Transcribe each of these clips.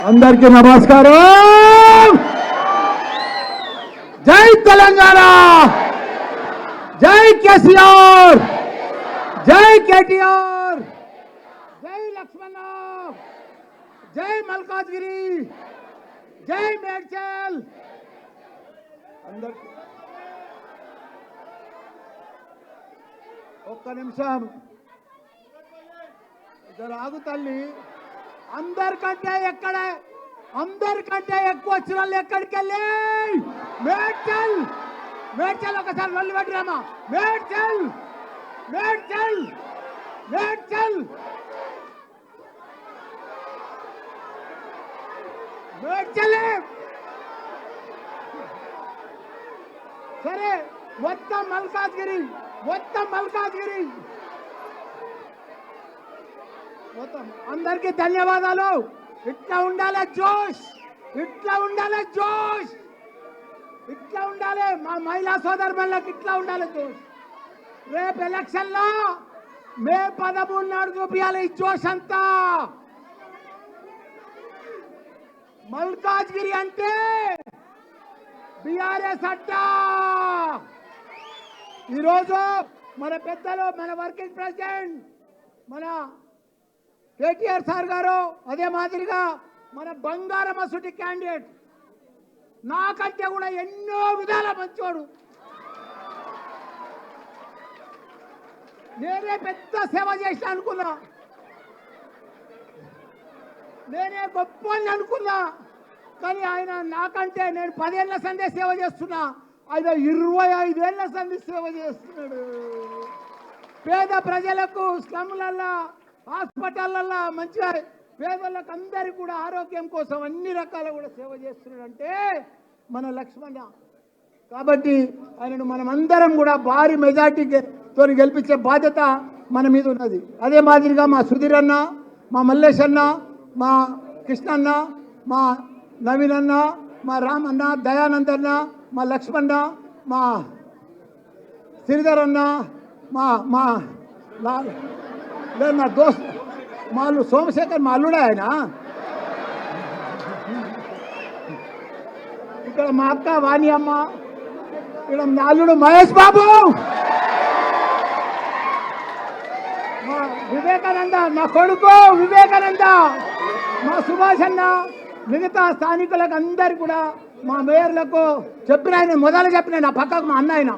అందరికీ నమస్కారం. జై తెలంగాణ, జై కేసీఆర్, జై కేటీఆర్, జై లక్ష్మణ, జై మల్కాజ్గిరి, జై మేడ్చల్. అందరికీ ఒక్క నిమిషం ఇద్దరు ఆగు తల్లి. అందరికంటే ఎక్కువ వచ్చిన వాళ్ళు ఎక్కడికి వెళ్ళి మేడ్చల్ మేడ్చల్ ఒకసారి నల్లు పెట్టరామా. మేడ్చల్ మేడ్చల్ మేడ్చల్ మేడ్చల్. సరే మొత్తం మల్కాజ్గిరి మొత్తం అందరికీ ధన్యవాదాలు. ఇట్లా ఉండాలి జోష్, ఇట్లా ఉండాలి మా మహిళా సోదరులకు, ఇట్లా ఉండాలి జోష్. రేపు ఎలక్షన్ లో మే 13 నాడు చూపించాలి ఈ జోష్ అంతా. మల్కాజ్గిరి అంటే బీఆర్ఎస్ అడ్డా. ఈరోజు మన పెద్దలు, మన వర్కింగ్ ప్రెసిడెంట్ మన కేటీఆర్ సార్ గారు, అదే మాదిరిగా మన బంగారం అసూటి క్యాండిడేట్, నాకంటే కూడా ఎన్నో విధాల మంచోడు. నేనే పెద్ద సేవ చేసిన అనుకున్నా, నేనే గొప్ప అనుకున్నా. కానీ ఆయన నాకంటే, నేను 10 ఏళ్ల సందే సేవ చేస్తున్నా, ఆయన 25 ఏళ్ల సంది సేవ చేస్తున్నాడు. పేద ప్రజలకు స్లమ్లల్లో, హాస్పిటళ్ళల్లో మంచిగా పేదలకు అందరికీ కూడా ఆరోగ్యం కోసం అన్ని రకాల కూడా సేవ చేస్తున్నాడంటే మన లక్ష్మణ. కాబట్టి ఆయనను మనం అందరం కూడా భారీ మెజార్టీతో గెలిపించే బాధ్యత మన మీద ఉన్నది. అదే మాదిరిగా మా సుధీర్ అన్న, మా మల్లేష్ అన్న, మా కృష్ణ అన్న, మా నవీన్ అన్న, మా రామ్ అన్న, దయానంద్ అన్న, మా లక్ష్మణ, మా శ్రీధర్ అన్న, మా మా లేదు నా దోస్త్ మా అల్లు సోమశేఖర్, మా అల్లుడే ఆయన. ఇక్కడ మా అక్క వాణి అమ్మ, ఇక్కడ నా అల్లుడు మహేష్ బాబు, మా వివేకానంద, నా కొడుకు వివేకానంద, మా సుభాష్ అన్న, మిగతా స్థానికులకు అందరు కూడా, మా మేయర్లకు చెప్పిన, ఆయన మొదలు చెప్పిన నా పక్కకు మా అన్న ఆయన,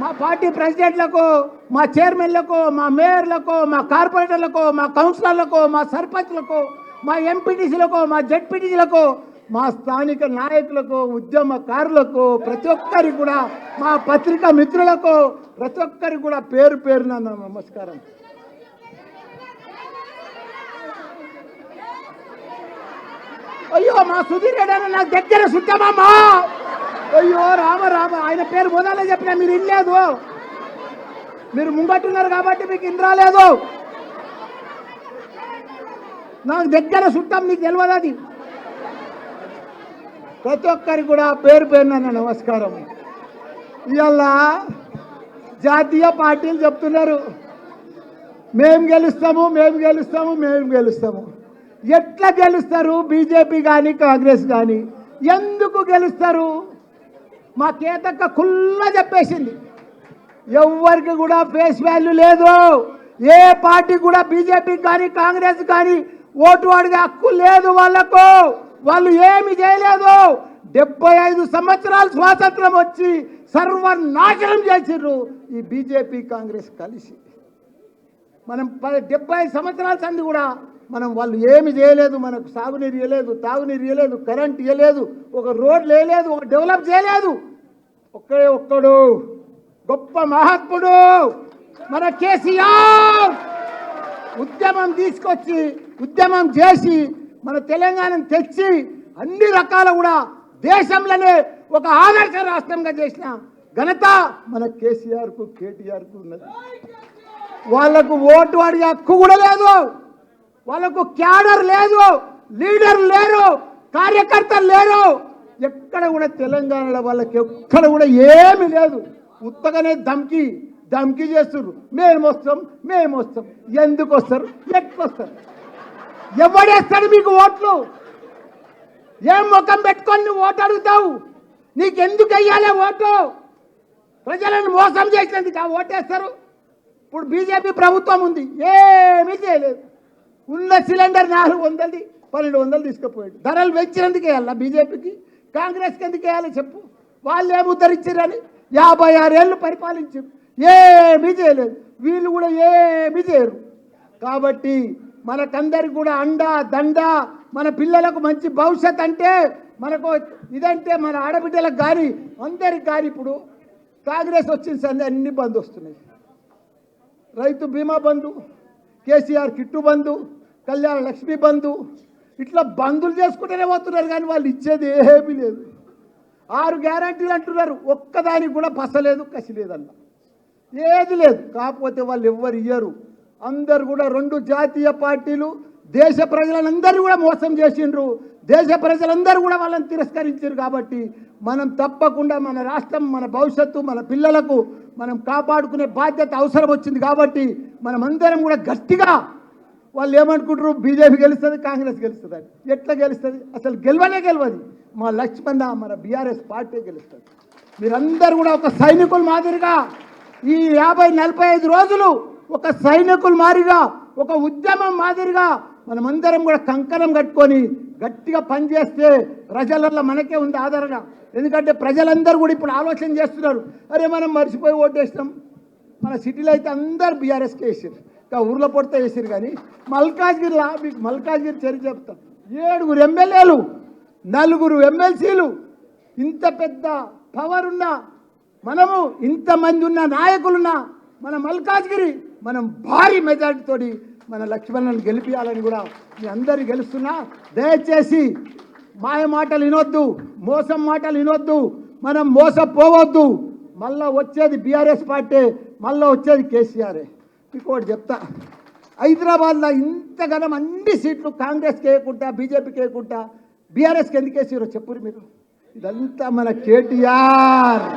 మా పార్టీ ప్రెసిడెంట్లకు, మా చైర్మన్లకు, మా మేయర్లకు, మా కార్పొరేటర్లకు, మా కౌన్సిలర్లకు, మా సర్పంచ్లకు, మా ఎంపీటీసీలకు, మా జెడ్పీటీసీలకు, మా స్థానిక నాయకులకు, ఉద్యమకారులకు, ప్రతి ఒక్కరికి కూడా, మా పత్రికా మిత్రులకు, ప్రతి ఒక్కరికి కూడా పేరు పేరున నమస్కారం. అయ్యో మా సుధీర్ రెడ్డి నాకు దగ్గర సుట్టమమ్మా. అయ్యో రామ ఆయన పేరు మొదలే చెప్పినా మీరు ఇనలేదు. మీరు ముంగట్టున్నారు కాబట్టి మీకు ఇన్ రాలేదు. నాకు దగ్గర చుట్టం, నీకు తెలియదు అది. ప్రతి ఒక్కరికి కూడా పేరు పేరున నమస్కారం. ఇవాళ జాతీయ పార్టీలు చెప్తున్నారు మేము గెలుస్తాము. ఎట్లా గెలుస్తారు? బీజేపీ కానీ కాంగ్రెస్ కానీ ఎందుకు గెలుస్తారు? మా కేతక్క కుల్లా చెప్పేసింది, ఎవరికి కూడా ఫేస్ వాల్యూ లేదు. ఏ పార్టీ కూడా బీజేపీ కానీ కాంగ్రెస్ కానీ ఓటు అడిగే హక్కు లేదు వాళ్ళకు. వాళ్ళు ఏమి చేయలేదు. 75 సంవత్సరాలు స్వాతంత్రం వచ్చి సర్వనాశనం చేసిర్రు ఈ బీజేపీ కాంగ్రెస్ కలిసి. మనం 70 సంవత్సరాల సంది కూడా మనం వాళ్ళు ఏమి చేయలేదు. మనకు సాగునీరు ఇవ్వలేదు, తాగునీరు ఇవ్వలేదు, కరెంట్ ఇవ్వలేదు, ఒక రోడ్లు వేయలేదు, ఒక డెవలప్ చేయలేదు. ఒక్కడు గొప్ప మహాత్ముడు మన కేసీఆర్. ఉద్యమం తీసుకొచ్చి, ఉద్యమం చేసి మన తెలంగాణను తెచ్చి అన్ని రకాల కూడా దేశంలోనే ఒక ఆదర్శ రాష్ట్రంగా చేసిన ఘనత మన కేసీఆర్కు, కేటీఆర్కు ఉన్నది. వాళ్లకు ఓటు అడిగే హక్కు కూడా లేదు. వాళ్ళకు క్యాడర్ లేదు, లీడర్ లేరు, కార్యకర్తలు లేరు. ఎక్కడ కూడా తెలంగాణలో వాళ్ళకి ఎక్కడ కూడా ఏమి లేదు. ఉత్తగానే ధమ్కి చేస్తున్నారు. మేము వస్తాం. ఎందుకు వస్తారు? ఎట్లా వస్తారు? ఎవడేస్తాడు మీకు ఓట్లు? ఏం ముఖం పెట్టుకొని నువ్వు ఓటు అడుగుతావు? నీకెందుకు వెయ్యాలి ఓటు? ప్రజలను మోసం చేసినందుకు ఆ ఓటేస్తారు. ఇప్పుడు బీజేపీ ప్రభుత్వం ఉంది, ఏమీ చేయలేదు. ఉన్న సిలిండర్ 400, 1200 తీసుకుపోయాడు. ధరలు పెంచినందుకు వేయాలా బీజేపీకి? కాంగ్రెస్కి ఎందుకు వేయాలి చెప్పు? వాళ్ళు ఏమి ఉద్ధరించారని 56 ఏళ్ళు పరిపాలించారు, ఏమీ చేయలేదు. వీళ్ళు కూడా ఏమీ చేయరు. కాబట్టి మనకందరికి కూడా అండా దండ, మన పిల్లలకు మంచి భవిష్యత్ అంటే మనకు ఇదంటే మన ఆడబిడ్డలకు కానీ అందరికి కానీ ఇప్పుడు కాంగ్రెస్ వచ్చిన సంది అన్ని బంద్ వస్తున్నాయి. రైతు బీమా బంధు, కేసీఆర్ కిట్టు బంధు, కళ్యాణ లక్ష్మి బంధు, ఇట్లా బంధులు చేసుకుంటూనే పోతున్నారు. కానీ వాళ్ళు ఇచ్చేది ఏమీ లేదు. 6 గ్యారంటీలు అంటున్నారు, ఒక్కదానికి కూడా పసలేదు, కసి లేదన్న, ఏది లేదు. కాకపోతే వాళ్ళు ఎవ్వరు ఇయ్యరు. అందరు కూడా 2 జాతీయ పార్టీలు దేశ ప్రజలందరూ కూడా మోసం చేసిండ్రు. దేశ ప్రజలందరూ కూడా వాళ్ళని తిరస్కరించారు. కాబట్టి మనం తప్పకుండా మన రాష్ట్రం, మన భవిష్యత్తు, మన పిల్లలకు మనం కాపాడుకునే బాధ్యత అవసరం వచ్చింది. కాబట్టి మనం అందరం కూడా గట్టిగా, వాళ్ళు ఏమనుకుంటారు బీజేపీ గెలుస్తుంది, కాంగ్రెస్ గెలుస్తుంది అని. ఎట్లా గెలుస్తుంది? అసలు గెలవనే గెలవదు. మా లక్ష్మణ, మన బీఆర్ఎస్ పార్టీ గెలుస్తుంది. మీరందరూ కూడా ఒక సైనికుల మాదిరిగా ఈ 50-45 రోజులు ఒక సైనికుల మాదిరిగా, ఒక ఉద్యమం మాదిరిగా మనమందరం కూడా కంకణం కట్టుకొని గట్టిగా పనిచేస్తే ప్రజలలో మనకే ఉంది ఆదరణ. ఎందుకంటే ప్రజలందరూ కూడా ఇప్పుడు ఆలోచన చేస్తున్నారు, అరే మనం మర్చిపోయి ఓటేసినాం. మన సిటీలో అయితే అందరు బీఆర్ఎస్కి వేసారు, ఇంకా ఊర్లో పొడితే వేసారు. కానీ మల్కాజ్గిరిలో, మీకు మల్కాజ్గిరి చర్య చెప్తాం, 7 ఎమ్మెల్యేలు, 4 ఎమ్మెల్సీలు, ఇంత పెద్ద పవర్ ఉన్న మనము, ఇంతమంది ఉన్న నాయకులున్న మన మల్కాజ్గిరి మనం భారీ మెజార్టీతోటి మన లక్ష్మణ్ని గెలిపించాలని కూడా మీ అందరు గెలుస్తున్నా. దయచేసి మాయ మాటలు వినొద్దు, మోసం మాటలు వినొద్దు, మనం మోసపోవద్దు. మళ్ళా వచ్చేది బీఆర్ఎస్ పార్టీ, మళ్ళీ వచ్చేది కేసీఆరే. మీకు ఒకటి చెప్తా, హైదరాబాద్లో ఇంతగానం అన్ని సీట్లు కాంగ్రెస్కి వేయకుండా, బీజేపీకి వేయకుండా బీఆర్ఎస్కి ఎందుకు వేసారో చెప్పురు మీరు. ఇదంతా మన కేటీఆర్.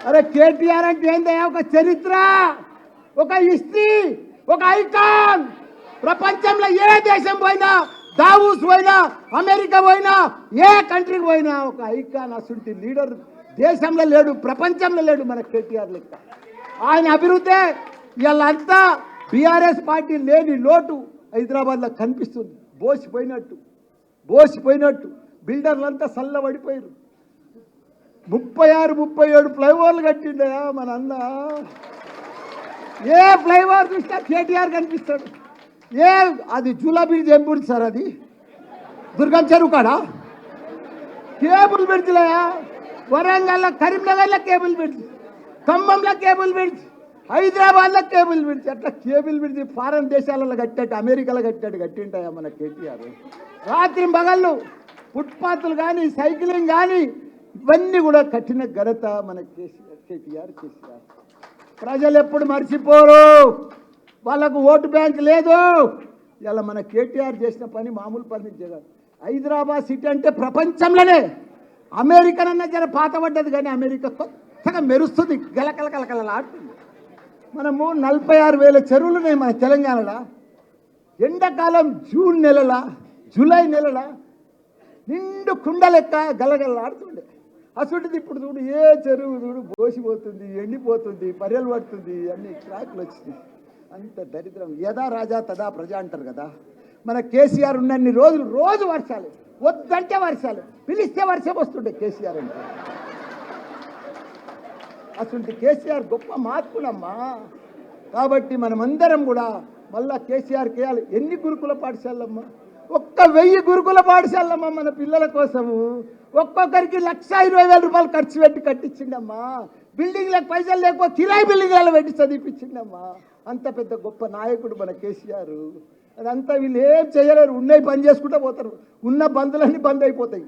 అరే కేటీఆర్ అంటే ఏందయ్యా? ఒక చరిత్ర, ఒక హిస్టరీ, ఒక ఐకాన్. ప్రపంచంలో ఏ దేశం పోయినా, దావూస్ పోయినా, అమెరికా పోయినా, ఏ కంట్రీకి పోయినా ఒక ఐకాన్. అసలు లీడర్ దేశంలో లేడు, ప్రపంచంలో లేడు మన కేటీఆర్ లెక్క. ఆయన అభివృద్ధి వీళ్ళంతా బీఆర్ఎస్ పార్టీ లేని లోటు హైదరాబాద్లో కనిపిస్తుంది. బోసిపోయినట్టు బిల్డర్లంతా చల్లబడిపోయారు. 36-37 ఫ్లైఓవర్లు కట్టిండయా మన అన్న. ఏ ఫ్లైఓవర్ చూసినా కేటీఆర్ కనిపిస్తాడు. అది జూలా బ్రిడ్జ్, ఏం బ్రిడ్జ్ సార్ అది? దుర్గం చెరువు కాడా కేబుల్ బ్రిడ్జ్లయా? వరంగల్లో, కరీంనగర్లో కేబుల్ బ్రిడ్జ్, ఖమ్మంలో కేబుల్ బ్రిడ్జ్, హైదరాబాద్లో కేబుల్ బ్రిడ్జ్. అట్లా కేబుల్ బ్రిడ్జ్ ఫారెన్ దేశాలలో కట్టాడు, అమెరికాలో కట్టింటాయా మన కేటీఆర్. రాత్రి పగళ్ళు ఫుట్పాత్లు కానీ, సైక్లింగ్ కానీ ఇవన్నీ కూడా కట్టిన ఘనత మన కేటీఆర్. ప్రజలు ఎప్పుడు మర్చిపోరు, వాళ్ళకు ఓటు బ్యాంక్ లేదు. ఇలా మన కేటీఆర్ చేసిన పని మామూలు పని జగన్. హైదరాబాద్ సిటీ అంటే ప్రపంచంలోనే, అమెరికనన్నా జర పాత పడ్డది కానీ అమెరికా కొత్తగా మెరుస్తుంది, గలకలకలకలలాడుతుంది. మనము 46,000 చెరువులు ఉన్నాయి మన తెలంగాణలో. ఎండాకాలం జూన్ నెలల, జూలై నెలల నిండు కుండ లెక్క గలగలలాడుతుండే. అసలుంటిది ఇప్పుడు చూడు, ఏ చెరువు చూడు బోసిపోతుంది, ఎండిపోతుంది, పర్యలు పడుతుంది, అన్ని క్రాకులు వచ్చినాయి. అంత దరిద్రం. యథా రాజా తదా ప్రజ అంటారు కదా. మన కేసీఆర్ ఉన్నన్ని రోజులు రోజు వర్షాలు, వద్దంటే వర్షాలు, పిలిస్తే వర్షం వస్తుండే కేసీఆర్ అంటే. అసలు కేసీఆర్ గొప్ప మార్పునమ్మా. కాబట్టి మనమందరం కూడా మళ్ళా కేసీఆర్కి వేయాలి. ఎన్ని గురుకుల పాఠశాలమ్మా? 1,000 గురుకుల పాఠశాలమ్మా మన పిల్లల కోసము. ఒక్కొక్కరికి 1,20,000 రూపాయలు ఖర్చు పెట్టి కట్టించిండమ్మా. బిల్డింగ్లకు పైసలు లేకపోతే కిరాయి బిల్డింగ్లలో పెట్టి చదివిపించిండమ్మా. అంత పెద్ద గొప్ప నాయకుడు మన కేసీఆర్. అదంతా వీళ్ళు ఏం చేయలేరు, ఉన్నాయి బంద్ చేసుకుంటూ పోతారు. ఉన్న బంధులన్నీ బంద్ అయిపోతాయి.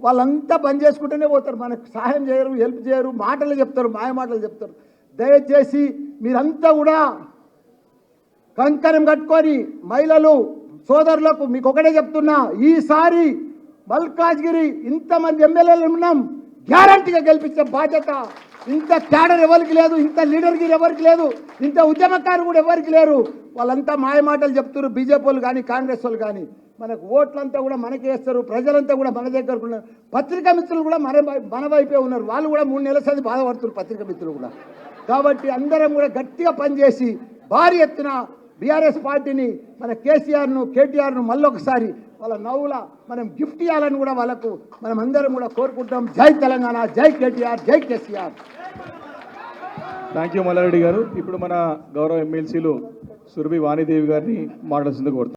వాళ్ళంతా బంద్ చేసుకుంటూనే పోతారు, మనకు సహాయం చేయరు, హెల్ప్ చేయరు, మాటలు చెప్తారు, మాయ మాటలు చెప్తారు. దయచేసి మీరంతా కూడా కంకణం కట్టుకొని, మహిళలు సోదరులకు మీకు ఒకటే చెప్తున్నా, ఈసారి మల్కాజ్గిరి ఇంతమంది ఎమ్మెల్యేలు ఉన్నాం, గ్యారంటీగా గెలిపించే బాధ్యత. ఇంత క్యాడర్ ఎవరికి లేదు, ఇంత లీడర్గిరి ఎవరికి లేదు, ఇంత ఉద్యమకారు కూడా ఎవరికి లేరు. వాళ్ళంతా మాయ మాటలు చెప్తున్నారు, బీజేపీ వాళ్ళు కానీ కాంగ్రెస్ వాళ్ళు కానీ. మనకు ఓట్లంతా కూడా మనకి వేస్తారు, ప్రజలంతా కూడా మన దగ్గరకు ఉన్నారు. పత్రికా మిత్రులు కూడా మన వైపే ఉన్నారు, వాళ్ళు కూడా 3 నెలల సంది బాధపడుతున్నారు పత్రికా మిత్రులు కూడా. కాబట్టి అందరం కూడా గట్టిగా పనిచేసి భారీ ఎత్తున బీఆర్ఎస్ పార్టీని మన కేసీఆర్ను కేటీఆర్ను మళ్ళొకసారి వాళ్ళ నవ్వుల మనం గిఫ్ట్ ఇవ్వాలని కూడా వాళ్ళకు మనం అందరం కూడా కోరుకుంటాం. జై తెలంగాణ, జై కేటీఆర్, జై కేసీఆర్. థ్యాంక్ యూ మల్లారెడ్డి గారు. ఇప్పుడు మన గౌరవ ఎమ్మెల్సీలు సురభి వాణిదేవి గారిని మాట్లాడుతుంది కోరుతాం.